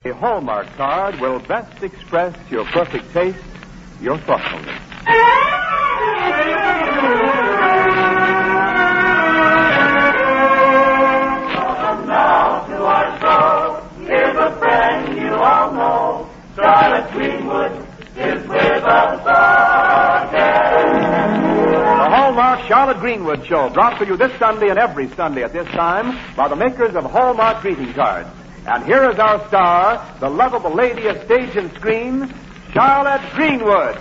A Hallmark card will best express your perfect taste, your thoughtfulness. Welcome now to our show. Here's a friend you all know. Charlotte Greenwood is with us again. The Hallmark Charlotte Greenwood Show, brought to you this Sunday and every Sunday at this time by the makers of Hallmark greeting cards. And here is our star, the lovable lady of stage and screen, Charlotte Greenwood.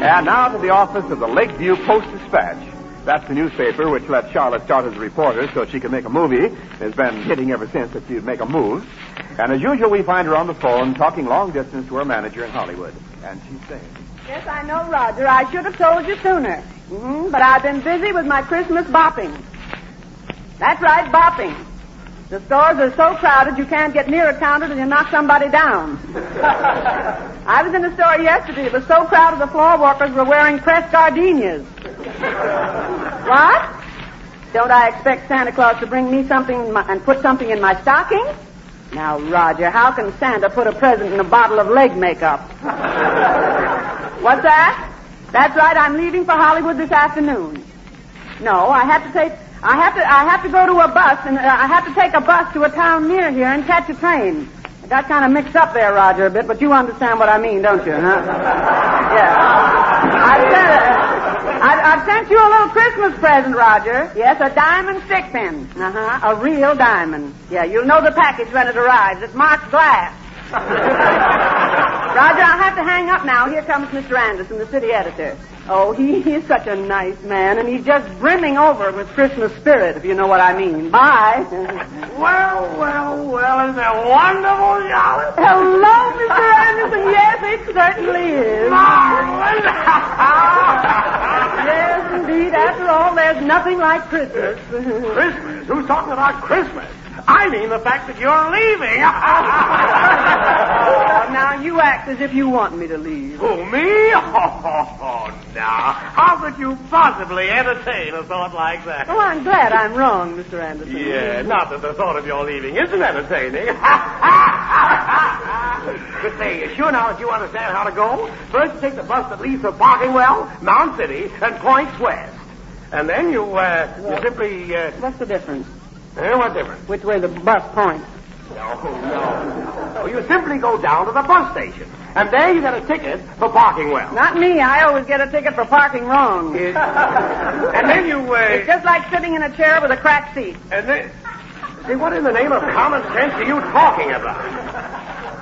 And now to the office of the Lakeview Post-Dispatch. That's the newspaper which let Charlotte start as a reporter so she could make a movie. Has been hitting ever since that she'd make a move. And as usual, we find her on the phone talking long distance to her manager in Hollywood. And she's saying... Yes, I know, Roger. I should have told you sooner. But I've been busy with my Christmas bopping. That's right, bopping. The stores are so crowded you can't get near a counter till you knock somebody down. I was in the store yesterday. It was so crowded the floor workers were wearing pressed gardenias. What? Don't I expect Santa Claus to bring me something and put something in my stocking? Now, Roger, how can Santa put a present in a bottle of leg makeup? What's that? That's right, I'm leaving for Hollywood this afternoon. No, I have to go to a bus, and I have to take a bus to a town near here and catch a train. I got kind of mixed up there, Roger, a bit, but you understand what I mean, don't you, huh? Yeah. I've sent you a little Christmas present, Roger. Yes, a diamond stick pin. A real diamond. Yeah, you'll know the package when it arrives. It's marked glass. Roger, I'll have to hang up now. Here comes Mr. Anderson, the city editor. Oh, he is such a nice man, and he's just brimming over with Christmas spirit, if you know what I mean. Bye. Well, isn't that wonderful, Charlotte? Hello, Mr. Anderson. Yes, it certainly is. Marvelous. Yes, indeed. After all, there's nothing like Christmas. Christmas? Who's talking about Christmas? I mean the fact that you're leaving. Now, you act as if you want me to leave. Who, me? Oh, now. How could you possibly entertain a thought like that? Oh, I'm glad I'm wrong, Mr. Anderson. Yeah, not that the thought of your leaving isn't entertaining. But say, you sure now that you understand how to go? First you take the bus that leaves for Parkingwell, Mount City, and points west. And then you simply... What's the difference? What difference? Which way the bus points? No. You simply go down to the bus station. And there you get a ticket for Parkingwell. Not me. I always get a ticket for parking wrong. And then you... It's just like sitting in a chair with a cracked seat. And then... See, what in the name of common sense are you talking about?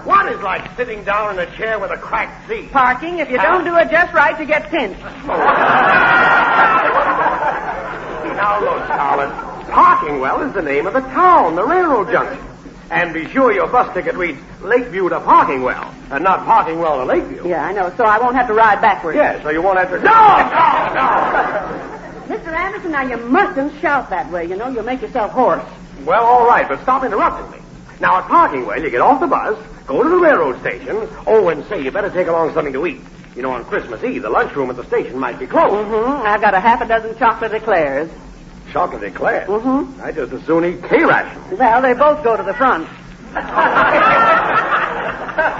What is like sitting down in a chair with a cracked seat? Parking. If you don't do it just right, you get pinched. Now, look, Charlotte. Parkingwell is the name of the town, the railroad junction. And be sure your bus ticket reads Lakeview to Parkingwell, and not Parkingwell to Lakeview. Yeah, I know. So I won't have to ride backwards. Yeah, so you won't have to... No! Mr. Anderson, now you mustn't shout that way, you know. You'll make yourself hoarse. Well, all right, but stop interrupting me. Now, at Parkingwell, you get off the bus, go to the railroad station. Oh, and say, you better take along something to eat. You know, on Christmas Eve, the lunchroom at the station might be closed. I've got a half a dozen chocolate eclairs. Chocolate eclairs? I just as soon eat K-rations. Well, they both go to the front.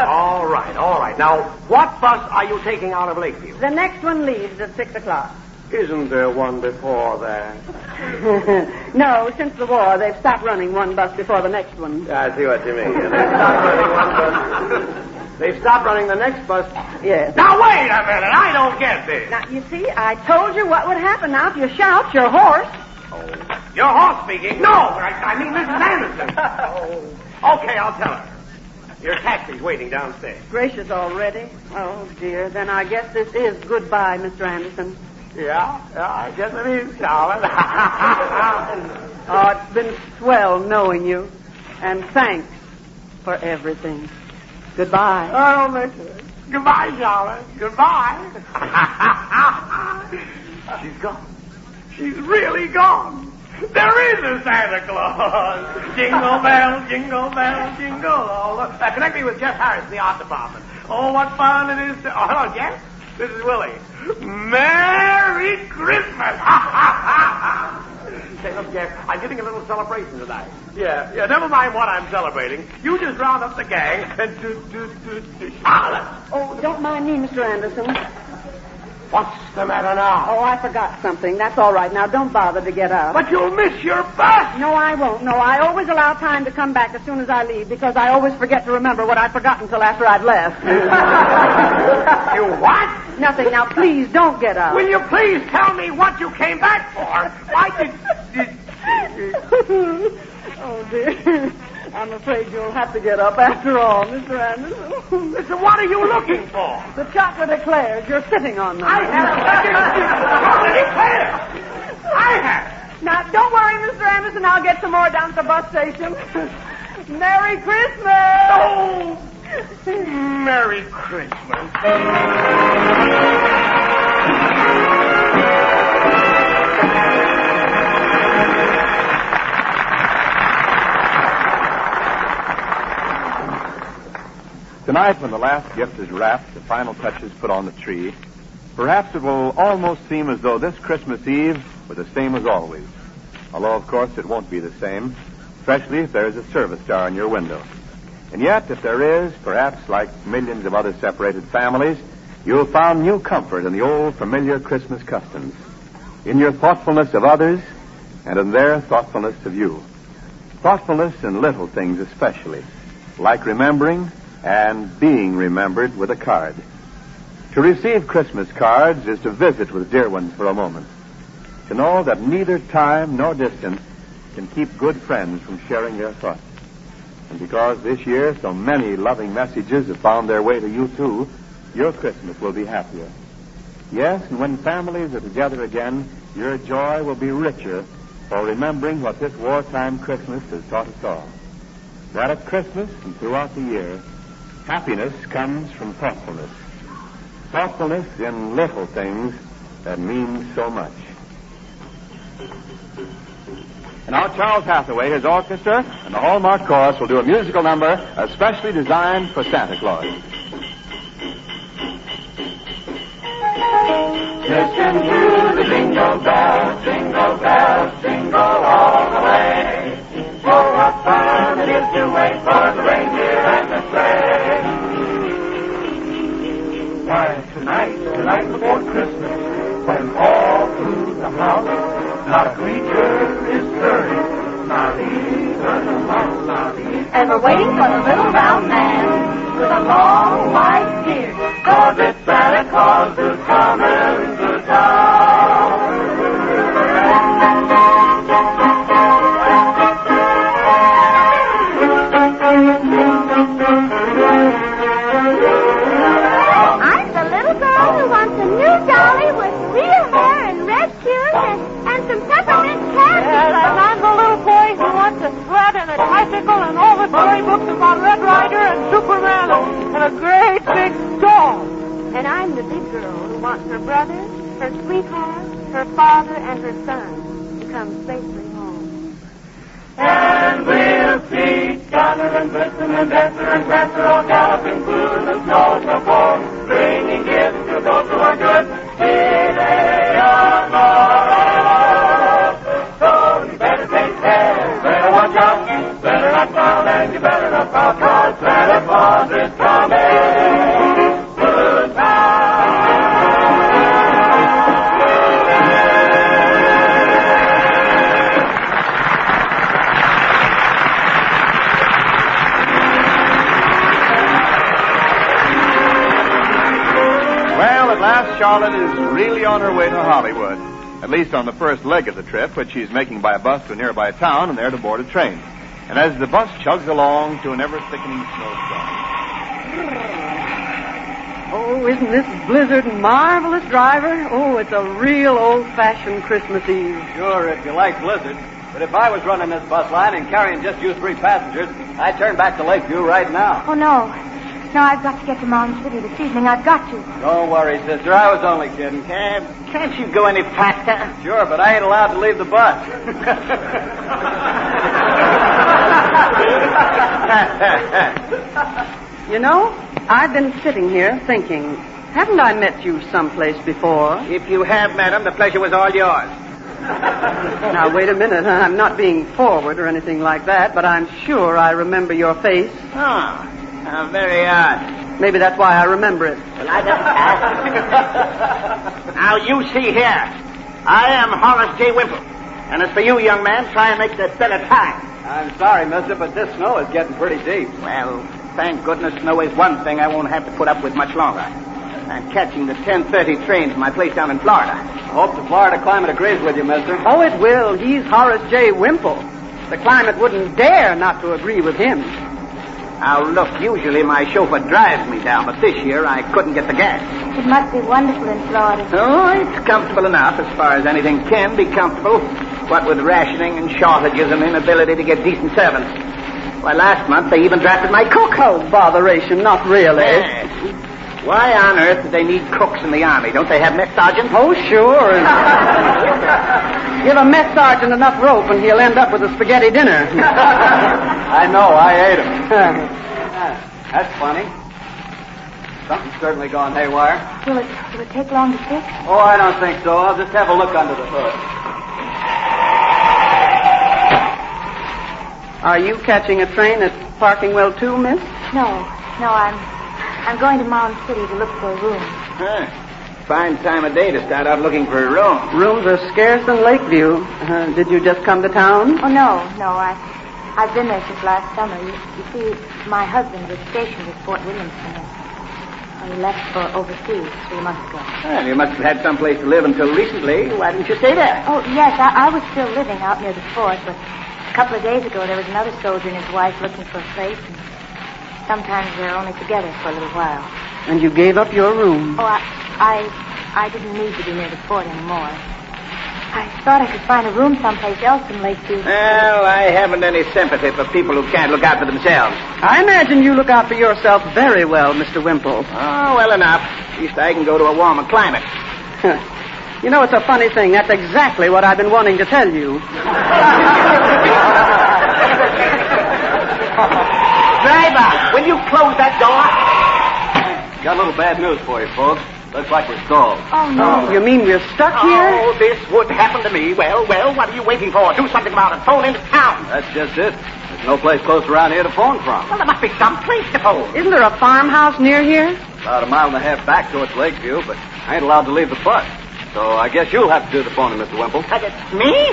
All right. Now, what bus are you taking out of Lakeview? The next one leaves at 6 o'clock. Isn't there one before that? No, since the war, they've stopped running one bus before the next one. I see what you mean. They've stopped running the next bus. Yes. Now, wait a minute. I don't get this. Now, you see, I told you what would happen. Now, if you shout, you're hoarse. Your horse speaking? No, I mean Mrs. Anderson. Okay, I'll tell her. Your taxi's waiting downstairs. Gracious already? Oh, dear. Then I guess this is goodbye, Mr. Anderson. Yeah, I guess it is, Charlotte. Oh, it's been swell knowing you. And thanks for everything. Goodbye. Oh, Mr. Goodbye, Charlotte. Goodbye. She's gone. She's really gone. There is a Santa Claus. Jingle bell, jingle bell, jingle all the... Connect me with Jeff Harris, the art department. Oh, what fun it is to... Oh, hello, Jeff. This is Willie. Merry Christmas! Say, look, Jeff, I'm giving a little celebration tonight. Yeah, never mind what I'm celebrating. You just round up the gang and do Charlotte. Oh, don't mind me, Mr. Anderson. What's the matter now? Oh, I forgot something. That's all right. Now, don't bother to get up. But you'll miss your bus. No, I won't. No, I always allow time to come back as soon as I leave because I always forget to remember what I forgot until after I've left. You what? Nothing. Now, please, don't get up. Will you please tell me what you came back for? Why did... Oh, dear. I'm afraid you'll have to get up after all, Mr. Anderson. Listen, what are you looking for? The chocolate eclairs. You're sitting on them. I have chocolate eclairs. I have. Now, don't worry, Mr. Anderson. I'll get some more down at the bus station. Merry Christmas! Oh, Merry Christmas. Tonight, when the last gift is wrapped, the final touches put on the tree, perhaps it will almost seem as though this Christmas Eve were the same as always. Although, of course, it won't be the same, especially if there is a service star in your window. And yet, if there is, perhaps like millions of other separated families, you'll find new comfort in the old familiar Christmas customs, in your thoughtfulness of others and in their thoughtfulness of you. Thoughtfulness in little things especially, like remembering and being remembered with a card. To receive Christmas cards is to visit with dear ones for a moment. To know that neither time nor distance can keep good friends from sharing their thoughts. And because this year so many loving messages have found their way to you too, your Christmas will be happier. Yes, and when families are together again, your joy will be richer for remembering what this wartime Christmas has taught us all. That at Christmas and throughout the year, happiness comes from thoughtfulness. Thoughtfulness in little things that mean so much. And now Charles Hathaway, his orchestra, and the Hallmark Chorus will do a musical number especially designed for Santa Claus. Listen to the jingle bells, jingle all the way. Oh, what fun it is to wait for the reindeer and the sleigh. Why, tonight before Christmas, when all through the house, not a creature is stirring, not even a mouse, not even. And we're waiting for the little round man with a long white beard. 'Cause it's Santa Claus who's coming to town. I'm the little girl who wants a new dolly with real hair and red shoes and some peppermint candy. And I'm the little boy who wants a sled and a bicycle and all the storybooks about Red Ryder and Superman and a great big dog. And I'm the big girl who wants her brother, her sweetheart, her father, and her son to come safely home. And we'll see Donner and Blitzen and Dancer and Prancer all galloping through the snow so cold, bringing gifts to those who are good. Here they are, so you better take care, better watch out, better not frown, and you better not pout, 'cause Santa Claus is coming. Good Well, at last, Charlotte is really on her way to Hollywood. At least on the first leg of the trip, which she's making by a bus to a nearby town and there to board a train. And as the bus chugs along to an ever-thickening snowstorm. Oh, isn't this blizzard marvelous, driver? Oh, it's a real old-fashioned Christmas Eve. Sure, if you like blizzard. But if I was running this bus line and carrying just you three passengers, I'd turn back to Lakeview right now. Oh, no. No, I've got to get to Mound City this evening. I've got to. Don't worry, sister. I was only kidding. Can't you go any faster? Sure, but I ain't allowed to leave the bus. You know, I've been sitting here thinking, haven't I met you someplace before? If you have, madam, the pleasure was all yours. Now, wait a minute. I'm not being forward or anything like that, but I'm sure I remember your face. Oh, how very odd. Maybe that's why I remember it. Well, I don't Now, you see here. I am Horace J. Wimple. And as for you, young man, try and make the better time. I'm sorry, mister, but this snow is getting pretty deep. Well, thank goodness snow is one thing I won't have to put up with much longer. I'm catching the 10:30 train to my place down in Florida. I hope the Florida climate agrees with you, mister. Oh, it will. He's Horace J. Wimple. The climate wouldn't dare not to agree with him. Now, look, usually my chauffeur drives me down, but this year I couldn't get the gas. It must be wonderful in Florida. Oh, it's comfortable enough as far as anything can be comfortable. What with rationing and shortages and inability to get decent servants. Why, last month they even drafted my cook. Oh, botheration, not really. Yes. Why on earth do they need cooks in the Army? Don't they have mess sergeants? Oh, sure. Give a mess sergeant enough rope and he'll end up with a spaghetti dinner. I know, I ate him. That's funny. Something's certainly gone haywire. Will it take long to fix? Oh, I don't think so. I'll just have a look under the hood. Are you catching a train at Parkingwell too, miss? No, I'm going to Mound City to look for a room. Huh. Fine time of day to start out looking for a room. Rooms are scarce in Lakeview. Did you just come to town? Oh, no. I've been there since last summer. You see, my husband was stationed at Fort Williamson. He left for overseas 3 months ago. Well, you must have had someplace to live until recently. Why didn't you stay there? Oh, yes, I was still living out near the fort, but a couple of days ago there was another soldier and his wife looking for a place, and sometimes they're only together for a little while. And you gave up your room? Oh, I didn't need to be near the fort anymore. I thought I could find a room someplace else in Lakeview. Well, I haven't any sympathy for people who can't look out for themselves. I imagine you look out for yourself very well, Mr. Wimple. Oh, well enough. At least I can go to a warmer climate. You know, it's a funny thing. That's exactly what I've been wanting to tell you. Driver, will you close that door? Got a little bad news for you, folks. Looks like we're stalled. Oh, no. Oh, you mean we're stuck here? Oh, this would happen to me. Well, what are you waiting for? Do something about it. Phone into town. That's just it. There's no place close around here to phone from. Well, there must be some place to phone. Isn't there a farmhouse near here? About a mile and a half back towards Lakeview, but I ain't allowed to leave the bus. So I guess you'll have to do the phoning, Mr. Wimple. Me?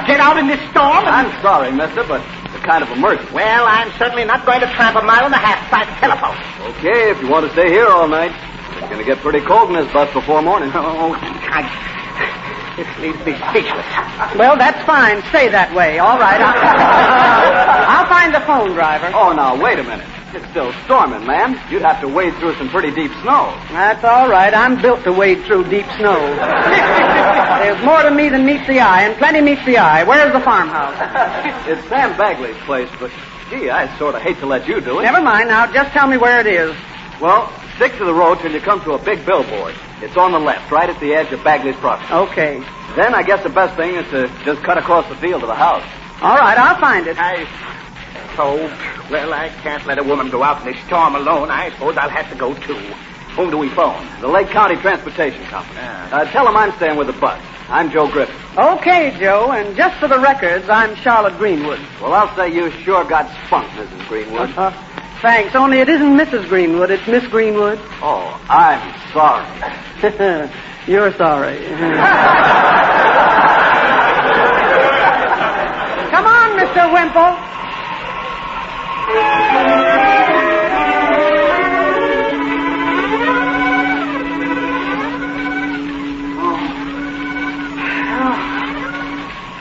Get out in this storm? I'm sorry, mister, but it's a kind of emergency. Well, I'm certainly not going to tramp a mile and a half by the telephone. Okay, if you want to stay here all night. It's going to get pretty cold in this bus before morning. Oh, this leaves me speechless. Well, that's fine. Stay that way. All right. I'll find the phone, driver. Oh, now, wait a minute. It's still storming, ma'am. You'd have to wade through some pretty deep snow. That's all right. I'm built to wade through deep snow. There's more to me than meets the eye, and plenty meets the eye. Where's the farmhouse? It's Sam Bagley's place, but, gee, I sort of hate to let you do it. Never mind. Now, just tell me where it is. Well, stick to the road till you come to a big billboard. It's on the left, right at the edge of Bagley's property. Okay. Then I guess the best thing is to just cut across the field to the house. All right, I'll find it. Well, I can't let a woman go out in this storm alone. I suppose I'll have to go, too. Whom do we phone? The Lake County Transportation Company. Tell them I'm staying with the bus. I'm Joe Griffin. Okay, Joe, and just for the records, I'm Charlotte Greenwood. Well, I'll say you sure got spunk, Mrs. Greenwood. Thanks, only it isn't Mrs. Greenwood, it's Miss Greenwood. Oh, I'm sorry. You're sorry. Come on, Mr. Wimple.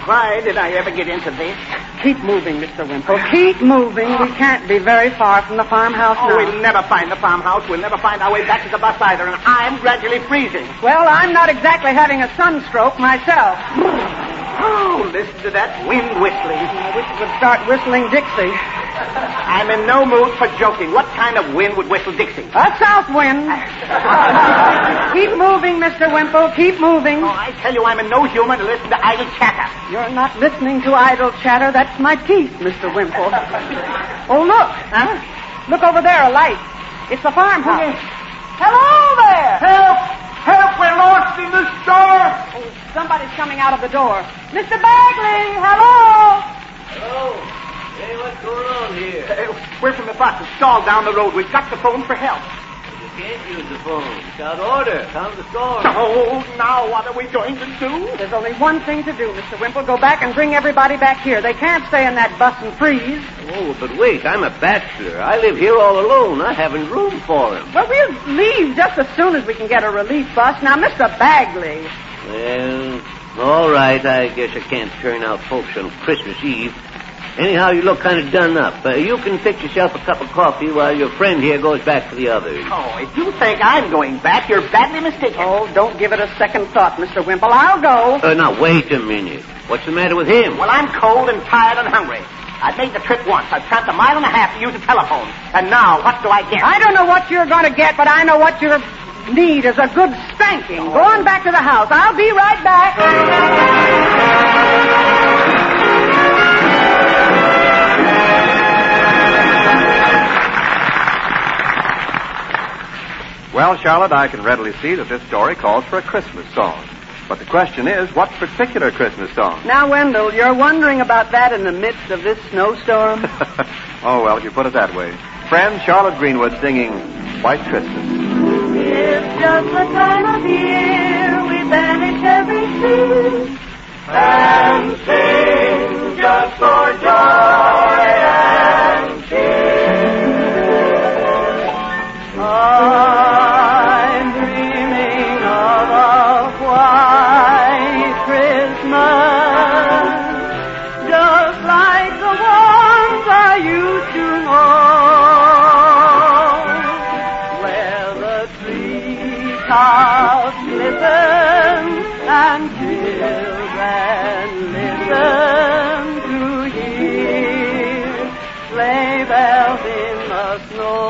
Why did I ever get into this? Keep moving, Mr. Wimple. Keep moving. We can't be very far from the farmhouse now. We'll never find the farmhouse. We'll never find our way back to the bus either, and I'm gradually freezing. Well, I'm not exactly having a sunstroke myself. Oh, listen to that wind whistling. I wish it would start whistling Dixie. I'm in no mood for joking. What kind of wind would whistle Dixie? A south wind. Keep moving, Mr. Wimple. Keep moving. Oh, I tell you, I'm in no humor to listen to idle chatter. You're not listening to idle chatter. That's my teeth, Mr. Wimple. Oh, look. Huh? Look over there, a light. It's the farmhouse. Hello there. Help! Help! We're lost in the storm! Oh, somebody's coming out of the door. Mr. Bagley, hello. Hello. Hey, what's going on here? We're from the bus. It's stalled down the road. We've got to phone for help. You can't use the phone. It's out of order. Calm the storm. Oh, now what are we going to do? There's only one thing to do, Mr. Wimple. Go back and bring everybody back here. They can't stay in that bus and freeze. Oh, but wait. I'm a bachelor. I live here all alone. I haven't room for them. Well, we'll leave just as soon as we can get a relief bus. Now, Mr. Bagley. Well, all right. I guess I can't turn out folks on Christmas Eve. Anyhow, you look kind of done up. You can fix yourself a cup of coffee while your friend here goes back for the others. Oh, if you think I'm going back, you're badly mistaken. Oh, don't give it a second thought, Mr. Wimple. I'll go. Now, wait a minute. What's the matter with him? Well, I'm cold and tired and hungry. I've made the trip once. I've tramped 1.5 miles to use a telephone. And now, what do I get? I don't know what you're going to get, but I know what you need is a good spanking. Go on back to the house. I'll be right back. Well, Charlotte, I can readily see that this story calls for a Christmas song. But the question is, what particular Christmas song? Now, Wendell, you're wondering about that in the midst of this snowstorm? Oh, well, if you put it that way. Friend Charlotte Greenwood singing White Christmas. It's just the time of year we banish every fear and sing just for joy and cheer. I'm dreaming of a white Christmas, just like the ones I used to know, where the treetops glisten and children listen to hear sleigh bells in the snow.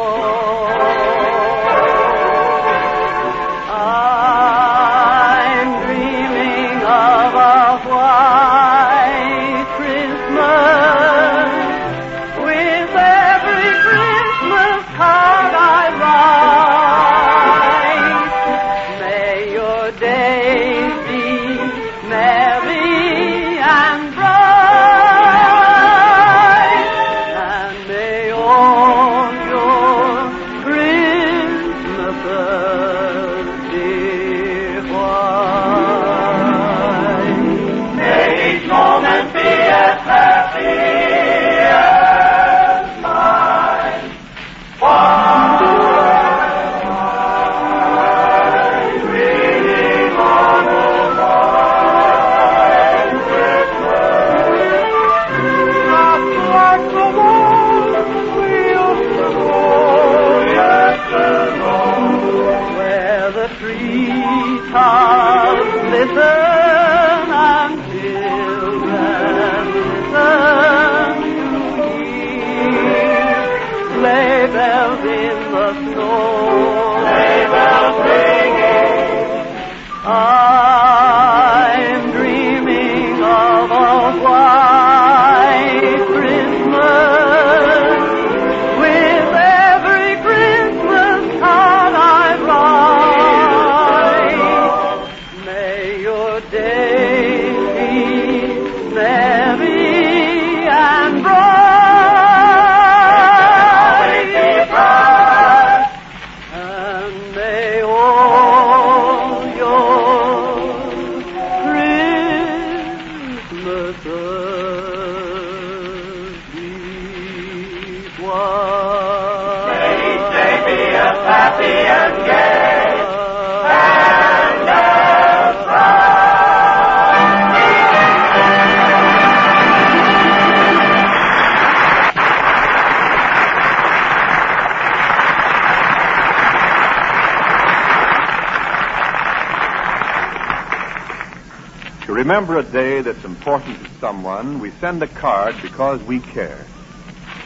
Remember a day that's important to someone, we send a card because we care.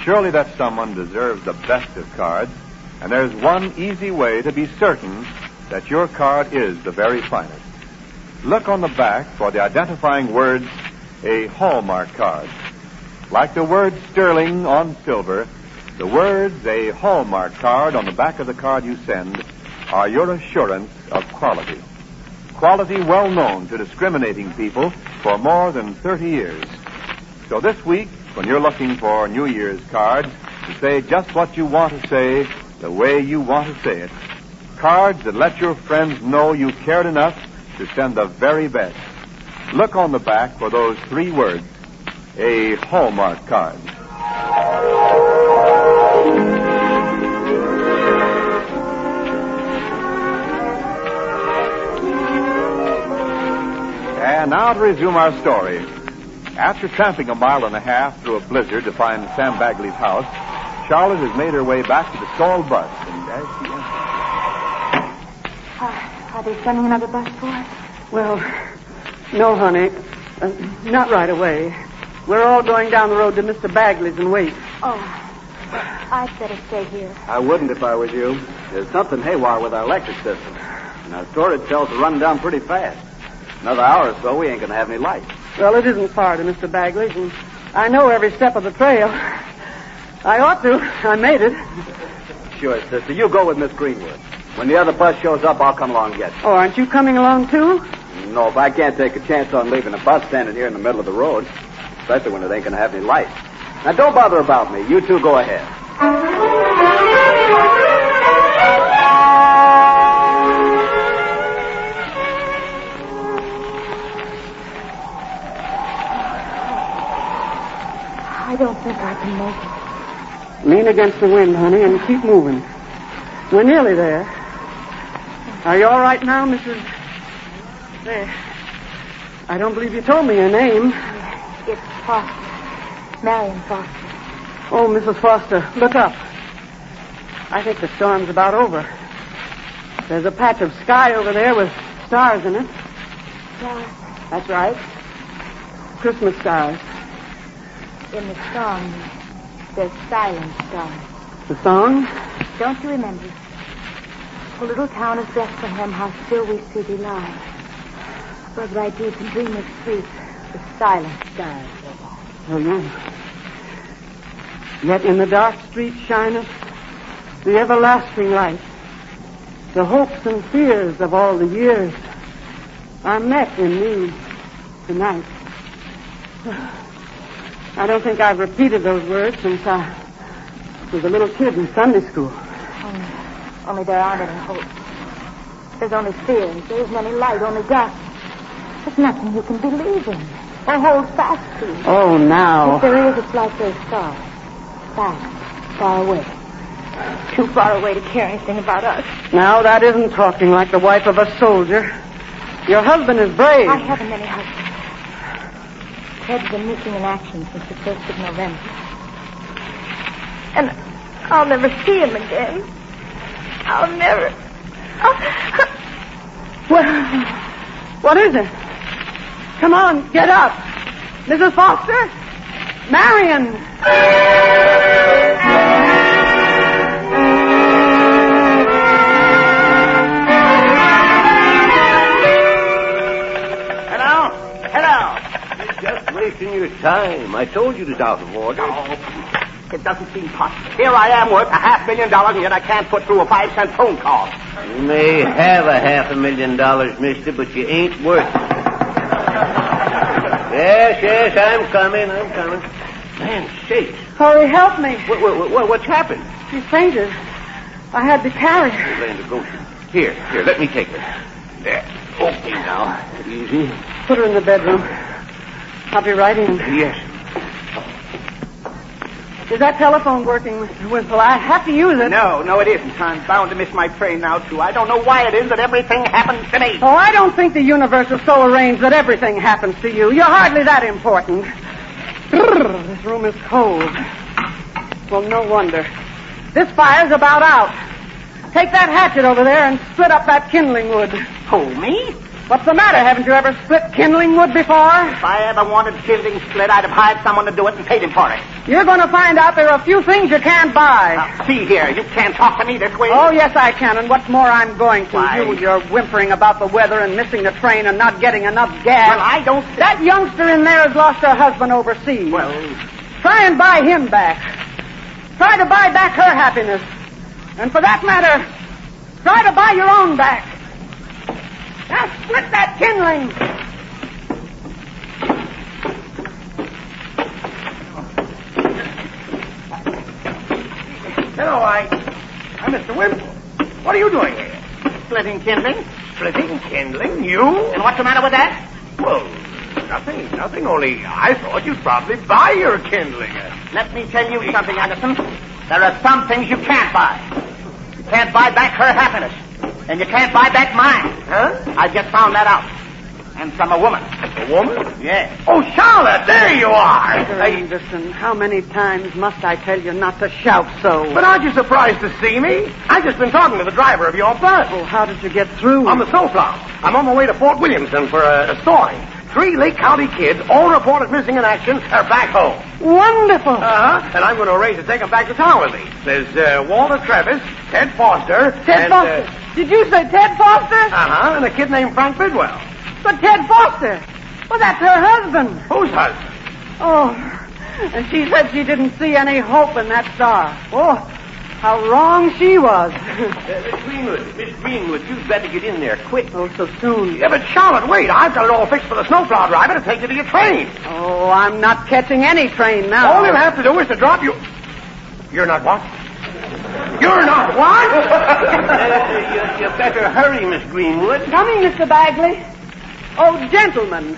surely that someone deserves the best of cards, and there's one easy way to be certain that your card is the very finest. Look on the back for the identifying words, a Hallmark card. Like the word sterling on silver, the words, a Hallmark card on the back of the card you send, are your assurance of quality. Quality well known to discriminating people for more than 30 years. So this week, when you're looking for New Year's cards to say just what you want to say, the way you want to say it, cards that let your friends know you cared enough to send the very best, look on the back for those 3 words, a Hallmark card. And now to resume our story. After tramping a mile and a half through a blizzard to find Sam Bagley's house, Charlotte has made her way back to the stalled bus. And as she enters... Are they sending another bus for us? Well, no, honey. Not right away. We're all going down the road to Mr. Bagley's and wait. Oh, I'd better stay here. I wouldn't if I was you. There's something haywire with our electric system. And our storage cells are running down pretty fast. Another hour or so, we ain't going to have any light. Well, it isn't far to Mr. Bagley's, and I know every step of the trail. I ought to. I made it. Sure, sister. You go with Miss Greenwood. When the other bus shows up, I'll come along and get you. Oh, aren't you coming along, too? No, if I can't take a chance on leaving a bus standing here in the middle of the road, especially when it ain't going to have any light. Now, don't bother about me. You two go ahead. I don't think I can make it. Lean against the wind, honey, and keep moving. We're nearly there. Are you all right now, Mrs. There. I don't believe you told me your name. It's Foster. Marion Foster. Oh, Mrs. Foster, look up. I think the storm's about over. There's a patch of sky over there with stars in it. Stars? That's right. Christmas stars. In the song, there's silent stars. The song? Don't you remember? The little town of Bethlehem, how still we see thee lie. Where thy deep and dreamless sleep, the silent stars. Oh, no. Yet in the dark street shineth the everlasting light. The hopes and fears of all the years are met in me tonight. I don't think I've repeated those words since I was a little kid in Sunday school. Only there aren't any hopes. There's only fears. There isn't any light, only darkness. There's nothing you can believe in or hold fast to. Oh, now. If there is, it's like those stars. Fast, far away. Too far away to care anything about us. Now, that isn't talking like the wife of a soldier. Your husband is brave. I haven't any husband. Ted's been missing in action since the 1st of November. And I'll never see him again. I'll never... Well, what is it? Come on, get up. Mrs. Foster? Marion! Hello. You're just wasting your time. I told you it was out of order. Oh, it doesn't seem possible. Here I am worth $500,000, and yet I can't put through a 5-cent phone call. You may have $500,000, mister, but you ain't worth it. Yes, I'm coming. Man, sakes. Hurry, help me. What's happened? She fainted. I had to carry her. Land of Goshen. Here, let me take her. There. Okay, now. Easy. Put her in the bedroom. I'll be right in. Yes. Is that telephone working, Mr. Whistle? I have to use it. No, it isn't. I'm bound to miss my train now, too. I don't know why it is that everything happens to me. Oh, I don't think the universe is so arranged that everything happens to you. You're hardly that important. This room is cold. Well, no wonder. This fire's about out. Take that hatchet over there and split up that kindling wood. Oh, me? What's the matter? Haven't you ever split kindling wood before? If I ever wanted kindling split, I'd have hired someone to do it and paid him for it. You're going to find out there are a few things you can't buy. Now, see here, you can't talk to me this way. Oh, yes, I can. And what's more, I'm going to. Why? You're whimpering about the weather and missing the train and not getting enough gas. Well, I don't... That youngster in there has lost her husband overseas. Well... Try and buy him back. Try to buy back her happiness. And for that matter, try to buy your own back. Now split that kindling. Hello, I'm Mr. Wimple. What are you doing here? Splitting kindling? Splitting kindling? You? And what's the matter with that? Well, nothing. Only I thought you'd probably buy your kindling. Let me tell you something, Anderson. There are some things you can't buy. You can't buy back her happiness. And you can't buy back mine. Huh? I just found that out. And from a woman. A woman? Yes. Oh, Charlotte, there you are. Anderson, how many times must I tell you not to shout so? But aren't you surprised to see me? I've just been talking to the driver of your bus. Oh, how did you get through? On the snowplow. I'm on my way to Fort Williamson for a story. 3 Lake County kids, all reported missing in action, are back home. Wonderful. Uh-huh. And I'm going to arrange to take them back to town with me. There's Walter Travis, Ted Foster. Ted Foster. Did you say Ted Foster? Uh-huh. And a kid named Frank Bidwell. But Ted Foster. Well, that's her husband. Whose husband? Oh, and she said she didn't see any hope in that star. Oh, how wrong she was. Miss Greenwood, you'd better get in there quick. Oh, so soon. Yeah, but Charlotte, wait. I've got it all fixed for the snowplow driver to take you to your train. Oh, I'm not catching any train now. All you'll have to do is to drop you... You're not what? You're not what? You better hurry, Miss Greenwood. Coming, Mr. Bagley. Oh, gentlemen,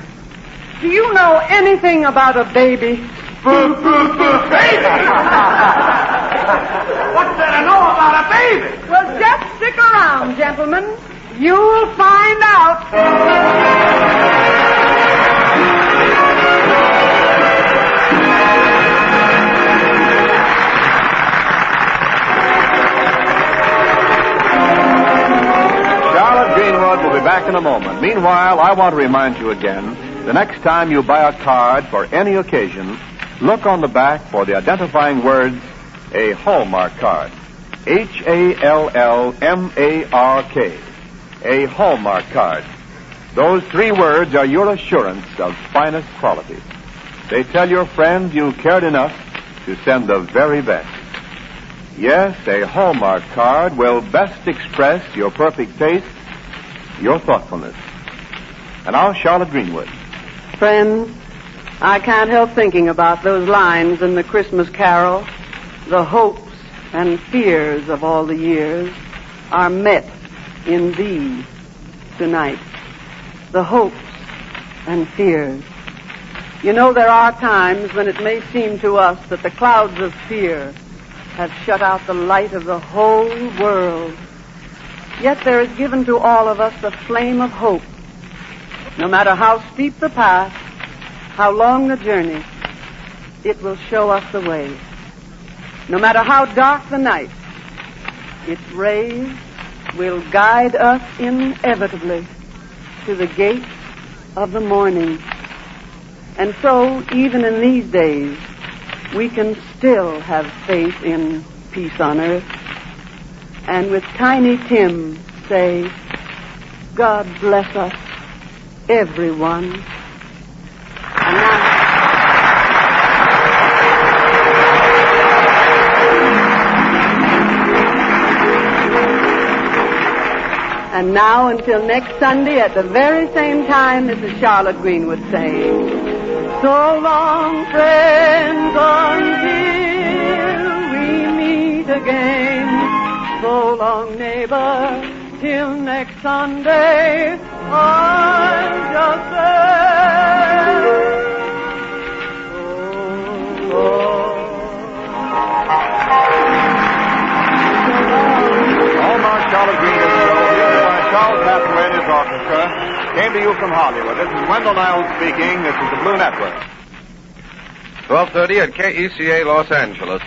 do you know anything about a baby? Baby? What's there to know about a baby? Well, just stick around, gentlemen. You'll find out. Charlotte Greenwood will be back in a moment. Meanwhile, I want to remind you again, the next time you buy a card for any occasion, look on the back for the identifying words, a Hallmark card. Hallmark. A Hallmark card. Those 3 words are your assurance of finest quality. They tell your friends you cared enough to send the very best. Yes, a Hallmark card will best express your perfect taste, your thoughtfulness. And now, Charlotte Greenwood. Friends, I can't help thinking about those lines in the Christmas Carol. The hopes and fears of all the years are met in thee tonight. The hopes and fears. You know, there are times when it may seem to us that the clouds of fear have shut out the light of the whole world. Yet there is given to all of us the flame of hope. No matter how steep the path, how long the journey, it will show us the way. No matter how dark the night, its rays will guide us inevitably to the gates of the morning. And so, even in these days, we can still have faith in peace on earth. And with Tiny Tim say, God bless us, everyone. And now... And now, until next Sunday at the very same time, this is Charlotte Greenwood saying, so long, friends, until we meet again. So long, neighbor, till next Sunday. I'm just saying, so long. Hallmark Charlotte Greenwood Show, music by Charles Hathaway and his orchestra, came to you from Hollywood. This is Wendell Niles speaking. This is the Blue Network. 12:30 at KECA Los Angeles.